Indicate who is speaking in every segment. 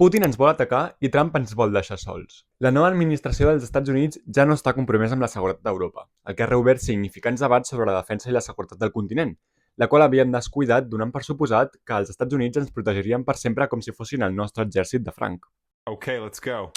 Speaker 1: Putin ens vol atacar i Trump ens vol deixar sols. La nova administració dels Estats Units ja no està compromesa amb la seguretat d'Europa, el que ha reobert significants debats sobre la defensa i la seguretat del continent, la qual havíem descuidat donant per suposat que els Estats Units ens protegirien per sempre com si fossin el nostre exèrcit de franc.
Speaker 2: Okay, let's go.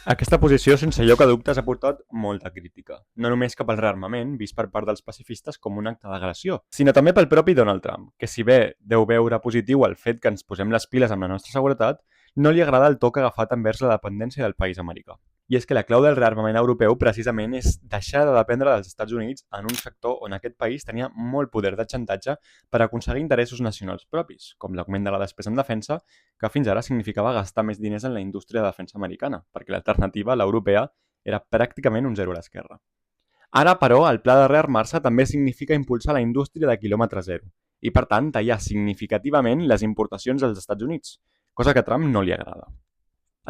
Speaker 1: Aquesta posició, sense lloc a dubtes, ha portat molta crítica, no només cap al rearmament, vist per part dels pacifistes com un acte d'agressió, sinó també pel propi Donald Trump, que si bé deu veure positiu el fet que ens posem les piles amb la nostra seguretat, no li agrada el to que ha agafat envers la dependència del país americà. I és que la clau del rearmament europeu precisament és deixar de dependre dels Estats Units en un sector on aquest país tenia molt poder de xantatge per aconseguir interessos nacionals propis, com l'augment de la despesa en defensa, que fins ara significava gastar més diners en la indústria de defensa americana, perquè l'alternativa, l'europea, era pràcticament un zero a l'esquerra. Ara, però, el pla de rearmar-se també significa impulsar la indústria de quilòmetre zero i, per tant, tallar significativament les importacions dels Estats Units, cosa que a Trump no li agrada.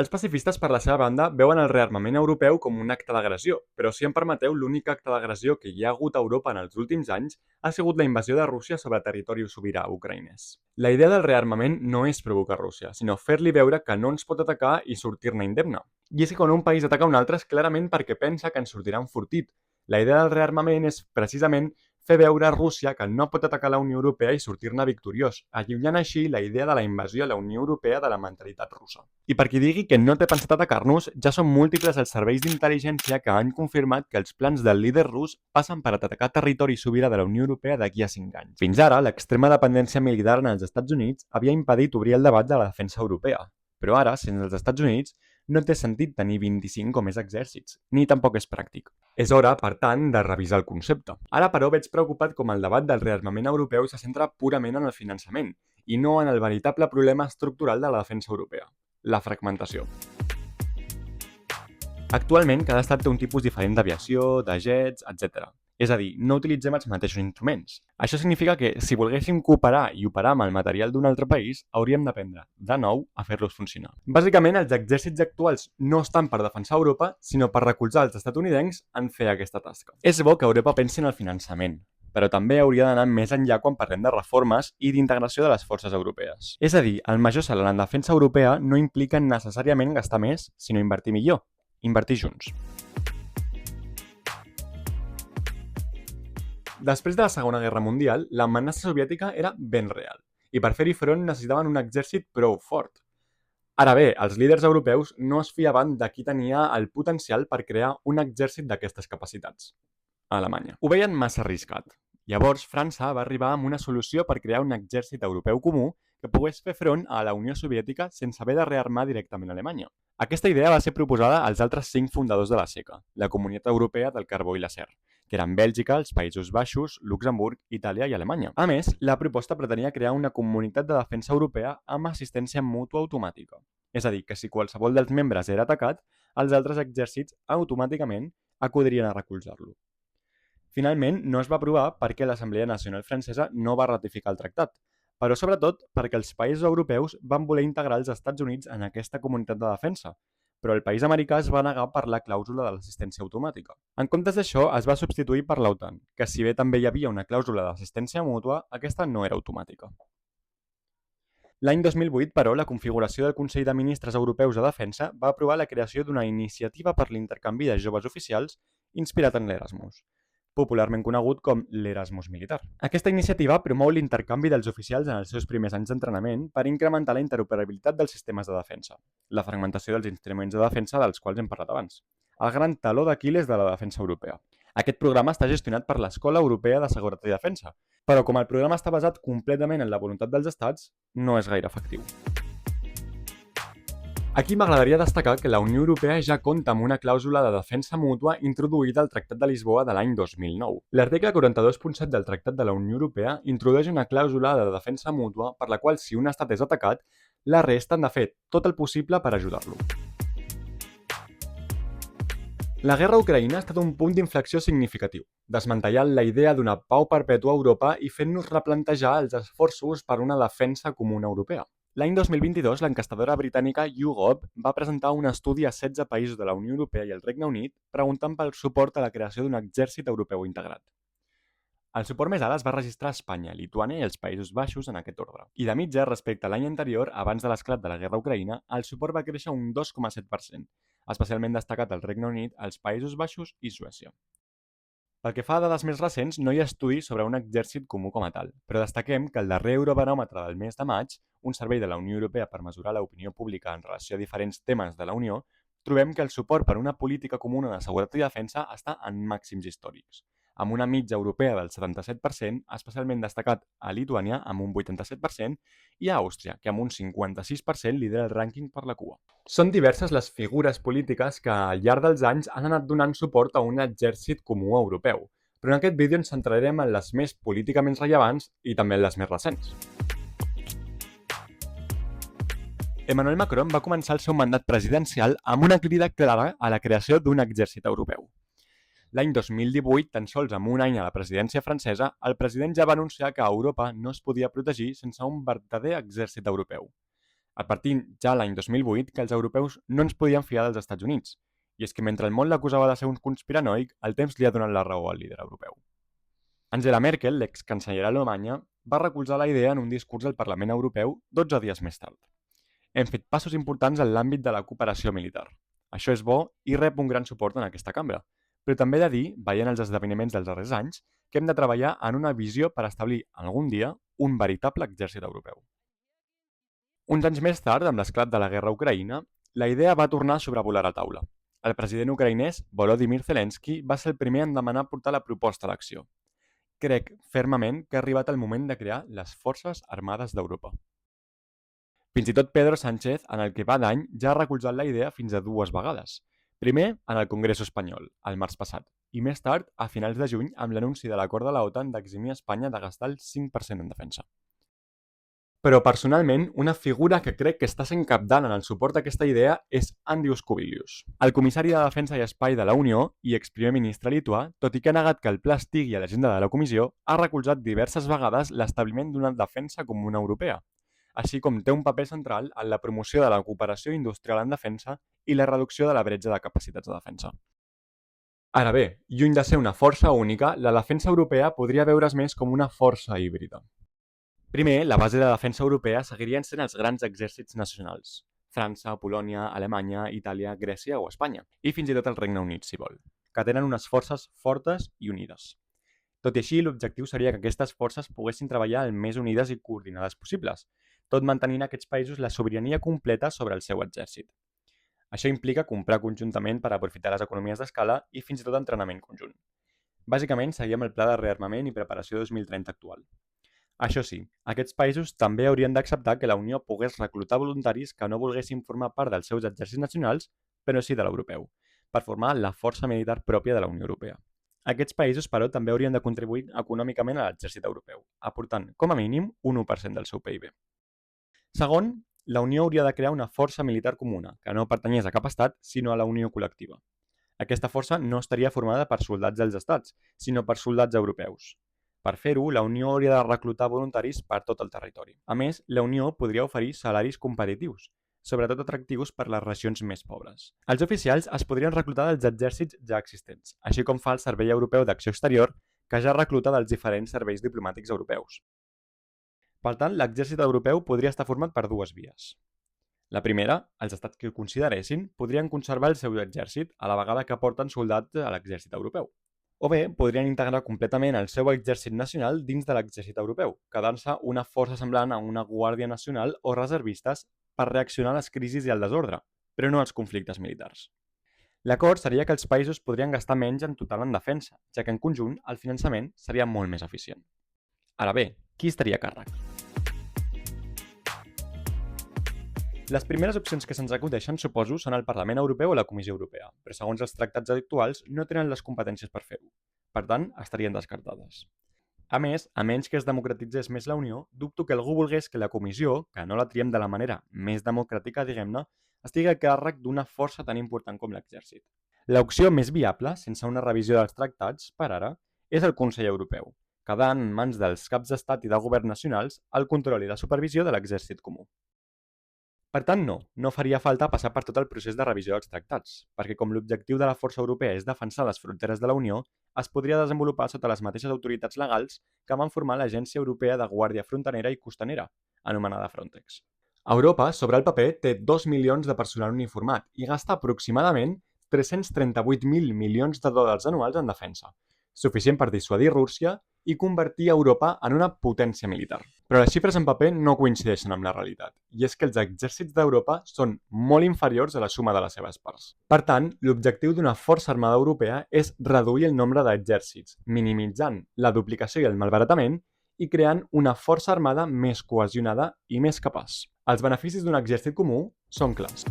Speaker 1: Els pacifistes, per la seva banda, veuen el rearmament europeu com un acte d'agressió, però si em permeteu, l'únic acte d'agressió que hi ha hagut a Europa en els últims anys ha sigut la invasió de Rússia sobre territori sobirà ucraïnès. La idea del rearmament no és provocar Rússia, sinó fer-li veure que no ens pot atacar i sortir-ne indemne. I és que quan un país ataca un altre és clarament perquè pensa que ens sortirà enfortit. La idea del rearmament és precisament fer veure a Rússia que no pot atacar la Unió Europea i sortir-ne victoriós, allunyant així la idea de la invasió a la Unió Europea de la mentalitat russa. I per qui digui que no té pensat atacar-nos, ja són múltiples els serveis d'intel·ligència que han confirmat que els plans del líder rus passen per atacar territori sobirà de la Unió Europea d'aquí a 5 anys. Fins ara, l'extrema dependència militar en els Estats Units havia impedit obrir el debat de la defensa europea. Però ara, sense els Estats Units, no té sentit tenir 25 o més exèrcits, ni tampoc és pràctic. És hora, per tant, de revisar el concepte. Ara, però, veig preocupat com el debat del rearmament europeu se centra purament en el finançament i no en el veritable problema estructural de la defensa europea, la fragmentació. Actualment, cada estat té un tipus diferent d'aviació, de jets, etc. És a dir, no utilitzem els mateixos instruments. Això significa que, si volguéssim cooperar i operar amb el material d'un altre país, hauríem d'aprendre, de nou, a fer-los funcionar. Bàsicament, els exèrcits actuals no estan per defensar Europa, sinó per recolzar els estatunidencs en fer aquesta tasca. És bo que Europa pensi en el finançament, però també hauria d'anar més enllà quan parlem de reformes i d'integració de les forces europees. És a dir, el major salt en la defensa europea no implica necessàriament gastar més, sinó invertir millor. Invertir junts. Després de la Segona Guerra Mundial, l'amenaça soviètica era ben real, i per fer-hi front necessitaven un exèrcit prou fort. Ara bé, els líders europeus no es fiaven de qui tenia el potencial per crear un exèrcit d'aquestes capacitats. Alemanya. Ho veien massa arriscat. Llavors, França va arribar amb una solució per crear un exèrcit europeu comú que pogués fer front a la Unió Soviètica sense haver de rearmar directament Alemanya. Aquesta idea va ser proposada als altres 5 fundadors de la SECA, la Comunitat Europea del Carbó i l'Acer, que eren Bèlgica, els Països Baixos, Luxemburg, Itàlia i Alemanya. A més, la proposta pretenia crear una comunitat de defensa europea amb assistència mútua automàtica. És a dir, que si qualsevol dels membres era atacat, els altres exèrcits automàticament acudrien a recolzar-lo. Finalment, no es va aprovar perquè l'Assemblea Nacional Francesa no va ratificar el tractat, però sobretot perquè els països europeus van voler integrar els Estats Units en aquesta comunitat de defensa, però el país americà es va negar per la clàusula de l'assistència automàtica. En comptes d'això, es va substituir per l'OTAN, que si bé també hi havia una clàusula d'assistència mútua, aquesta no era automàtica. L'any 2008, però, la configuració del Consell de Ministres Europeus de Defensa va aprovar la creació d'una iniciativa per l'intercanvi de joves oficials inspirat en l'Erasmus, popularment conegut com l'Erasmus militar. Aquesta iniciativa promou l'intercanvi dels oficials en els seus primers anys d'entrenament per incrementar la interoperabilitat dels sistemes de defensa, la fragmentació dels instruments de defensa dels quals hem parlat abans, el gran taló d'Aquil·les de la defensa europea. Aquest programa està gestionat per l'Escola Europea de Seguretat i Defensa, però com el programa està basat completament en la voluntat dels estats, no és gaire efectiu. Aquí m'agradaria destacar que la Unió Europea ja compta amb una clàusula de defensa mútua introduïda al Tractat de Lisboa de l'any 2009. L'article 42.7 del Tractat de la Unió Europea introdueix una clàusula de defensa mútua per la qual, si un estat és atacat, la resta han de fer tot el possible per ajudar-lo. La guerra a Ucraïna ha estat un punt d'inflexió significatiu, desmantellant la idea d'una pau perpètua a Europa i fent-nos replantejar els esforços per una defensa comuna europea. L'any 2022, l'enquestadora britànica YouGov va presentar un estudi a 16 països de la Unió Europea i el Regne Unit preguntant pel suport a la creació d'un exèrcit europeu integrat. El suport més alt es va registrar a Espanya, Lituània i els Països Baixos en aquest ordre. I de mitja, respecte a l'any anterior, abans de l'esclat de la guerra a Ucraïna, el suport va créixer un 2,7%, especialment destacat el Regne Unit, els Països Baixos i Suècia. Pel que fa a dades més recents, no hi ha estudis sobre un exèrcit comú com a tal, però destaquem que el darrer Eurobaròmetre del mes de maig, un servei de la Unió Europea per mesurar l'opinió pública en relació a diferents temes de la Unió, trobem que el suport per una política comuna de seguretat i defensa està en màxims històrics, amb una mitja europea del 77%, especialment destacat a Lituània amb un 87% i a Àustria, que amb un 56% lidera el rànquing per la cua. Són diverses les figures polítiques que al llarg dels anys han anat donant suport a un exèrcit comú europeu, però en aquest vídeo ens centrarem en les més políticament rellevants i també en les més recents. Emmanuel Macron va començar el seu mandat presidencial amb una crida clara a la creació d'un exèrcit europeu. L'any 2018, tan sols amb un any a la presidència francesa, el president ja va anunciar que Europa no es podia protegir sense un verdader exèrcit europeu, advertint ja l'any 2008 que els europeus no ens podien fiar dels Estats Units. I és que mentre el món l'acusava de ser un conspiranoic, el temps li ha donat la raó al líder europeu. Angela Merkel, l'excancellera alemanya, va recolzar la idea en un discurs al Parlament Europeu 12 dies més tard. Hem fet passos importants en l'àmbit de la cooperació militar. Això és bo i rep un gran suport en aquesta cambra. Però també he de dir, veient els esdeveniments dels darrers anys, que hem de treballar en una visió per establir algun dia un veritable exèrcit europeu. Uns anys més tard, amb l'esclat de la guerra a Ucraïna, la idea va tornar a sobrevolar a taula. El president ucraïnès, Volodymyr Zelensky, va ser el primer en demanar portar la proposta a l'acció. Crec fermament que ha arribat el moment de crear les Forces Armades d'Europa. Fins i tot Pedro Sánchez, en el que va d'any, ja ha recolzat la idea fins a 2 vegades. Primer, en el Congreso espanyol, el març passat, i més tard, a finals de juny, amb l'anunci de l'acord de la OTAN d'eximir Espanya de gastar el 5% en defensa. Però, personalment, una figura que crec que està sent cabdal en el suport a aquesta idea és Andrius Kubilius, el comissari de Defensa i Espai de la Unió i exprimer ministre lituà, tot i que ha negat que el pla estigui a l'agenda de la comissió, ha recolzat diverses vegades l'establiment d'una defensa comuna europea, així com té un paper central en la promoció de la cooperació industrial en defensa i la reducció de la bretxa de capacitats de defensa. Ara bé, lluny de ser una força única, la defensa europea podria veure's més com una força híbrida. Primer, la base de defensa europea seguirien sent els grans exèrcits nacionals: França, Polònia, Alemanya, Itàlia, Grècia o Espanya, i fins i tot el Regne Unit, si vol, que tenen unes forces fortes i unides. Tot i així, l'objectiu seria que aquestes forces poguessin treballar el més unides i coordinades possibles, tot mantenint aquests països la sobirania completa sobre el seu exèrcit. Això implica comprar conjuntament per aprofitar les economies d'escala i fins i tot entrenament conjunt. Bàsicament, seguíem el pla de rearmament i preparació 2030 actual. Això sí, aquests països també haurien d'acceptar que la Unió pogués reclutar voluntaris que no volguessin formar part dels seus exèrcits nacionals, però sí de l'europeu, per formar la força militar pròpia de la Unió Europea. Aquests països, però, també haurien de contribuir econòmicament a l'exèrcit europeu, aportant, com a mínim, un 1% del seu PIB. Segon, la Unió hauria de crear una força militar comuna, que no pertanyés a cap estat, sinó a la Unió col·lectiva. Aquesta força no estaria formada per soldats dels estats, sinó per soldats europeus. Per fer-ho, la Unió hauria de reclutar voluntaris per tot el territori. A més, la Unió podria oferir salaris competitius, sobretot atractius per les regions més pobres. Els oficials es podrien reclutar dels exèrcits ja existents, així com fa el Servei Europeu d'Acció Exterior, que ja recluta dels diferents serveis diplomàtics europeus. Per tant, l'exèrcit europeu podria estar format per 2 vies. La primera, els estats que ho consideressin podrien conservar el seu exèrcit a la vegada que porten soldats a l'exèrcit europeu. O bé, podrien integrar completament el seu exèrcit nacional dins de l'exèrcit europeu, quedant-se una força semblant a una guàrdia nacional o reservistes per reaccionar a les crisis i al desordre, però no als conflictes militars. L'acord seria que els països podrien gastar menys en total en defensa, ja que en conjunt el finançament seria molt més eficient. Ara bé, qui estaria a càrrec? Les primeres opcions que se'ns acudeixen, suposo, són el Parlament Europeu o la Comissió Europea, però segons els tractats actuals no tenen les competències per fer-ho. Per tant, estarien descartades. A més, a menys que es democratitzés més la Unió, dubto que algú volgués que la Comissió, que no la triem de la manera més democràtica, diguem-ne, estigui a càrrec d'una força tan important com l'exèrcit. L'opció més viable, sense una revisió dels tractats, per ara, és el Consell Europeu, quedant en mans dels caps d'estat i de govern nacionals el control i la supervisió de l'exèrcit comú. Per tant, no faria falta passar per tot el procés de revisió dels tractats, perquè com l'objectiu de la força europea és defensar les fronteres de la Unió, es podria desenvolupar sota les mateixes autoritats legals que van formar l'Agència Europea de Guàrdia Fronterera i Costanera, anomenada Frontex. Europa, sobre el paper, té 2 milions de personal uniformat i gasta aproximadament 338.000 milions de dòlars anuals en defensa, suficient per dissuadir Rússia i convertir Europa en una potència militar. Però les xifres en paper no coincideixen amb la realitat, i és que els exèrcits d'Europa són molt inferiors a la suma de les seves parts. Per tant, l'objectiu d'una força armada europea és reduir el nombre d'exèrcits, minimitzant la duplicació i el malbaratament i creant una força armada més cohesionada i més capaç. Els beneficis d'un exèrcit comú són clars.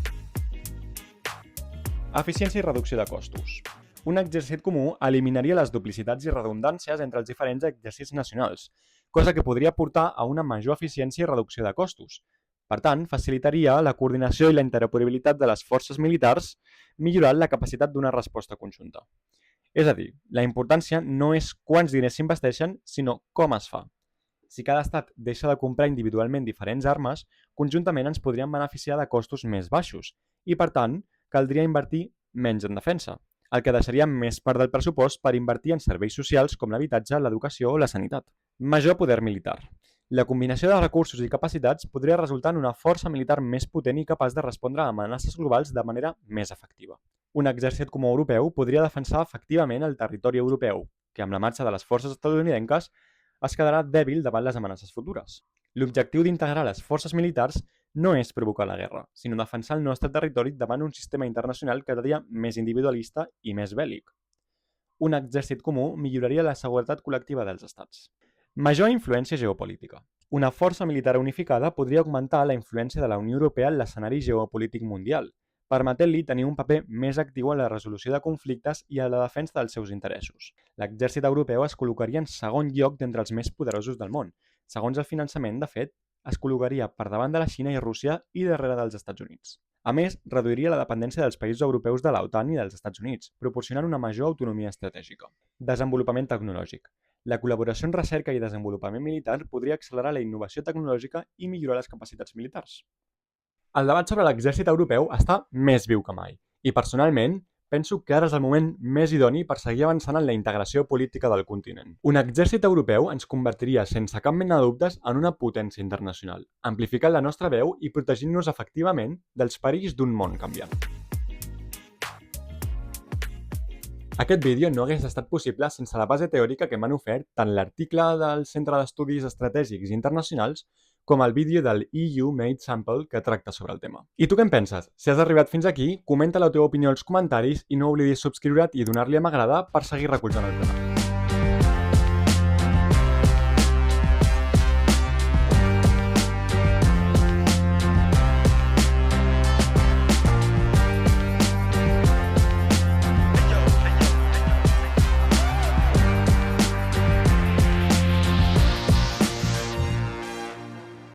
Speaker 1: Eficiència i reducció de costos. Un exèrcit comú eliminaria les duplicitats i redundàncies entre els diferents exèrcits nacionals, cosa que podria portar a una major eficiència i reducció de costos. Per tant, facilitaria la coordinació i la interoperabilitat de les forces militars, millorant la capacitat d'una resposta conjunta. És a dir, la importància no és quants diners s'investeixen, sinó com es fa. Si cada estat deixa de comprar individualment diferents armes, conjuntament ens podríem beneficiar de costos més baixos i, per tant, caldria invertir menys en defensa, el que deixaria més part del pressupost per invertir en serveis socials com l'habitatge, l'educació o la sanitat. Major poder militar. La combinació de recursos i capacitats podria resultar en una força militar més potent i capaç de respondre a amenaces globals de manera més efectiva. Un exèrcit comú europeu podria defensar efectivament el territori europeu, que amb la marxa de les forces estatunidenques es quedarà dèbil davant les amenaces futures. L'objectiu d'integrar les forces militars no és provocar la guerra, sinó defensar el nostre territori davant un sistema internacional cada dia més individualista i més bèl·lic. Un exèrcit comú milloraria la seguretat col·lectiva dels estats. Major influència geopolítica. Una força militar unificada podria augmentar la influència de la Unió Europea en l'escenari geopolític mundial, permetent-li tenir un paper més actiu en la resolució de conflictes i a la defensa dels seus interessos. L'exèrcit europeu es col·locaria en segon lloc d'entre els més poderosos del món. Segons el finançament, de fet, es col·locaria per davant de la Xina i Rússia i darrere dels Estats Units. A més, reduiria la dependència dels països europeus de l'OTAN i dels Estats Units, proporcionant una major autonomia estratègica. Desenvolupament tecnològic. La col·laboració en recerca i desenvolupament militar podria accelerar la innovació tecnològica i millorar les capacitats militars. El debat sobre l'exèrcit europeu està més viu que mai, i personalment penso que ara és el moment més idoni per seguir avançant en la integració política del continent. Un exèrcit europeu ens convertiria sense cap mena de dubtes en una potència internacional, amplificant la nostra veu i protegint-nos efectivament dels perills d'un món canviant. Aquest vídeo no hagués estat possible sense la base teòrica que m'han ofert tant l'article del Centre d'Estudis Estratègics Internacionals com el vídeo del EU Made Sample que tracta sobre el tema. I tu què en penses? Si has arribat fins aquí, comenta la teva opinió als comentaris i no oblidis subscriure't i donar-li a m'agrada per seguir recolzant el canal.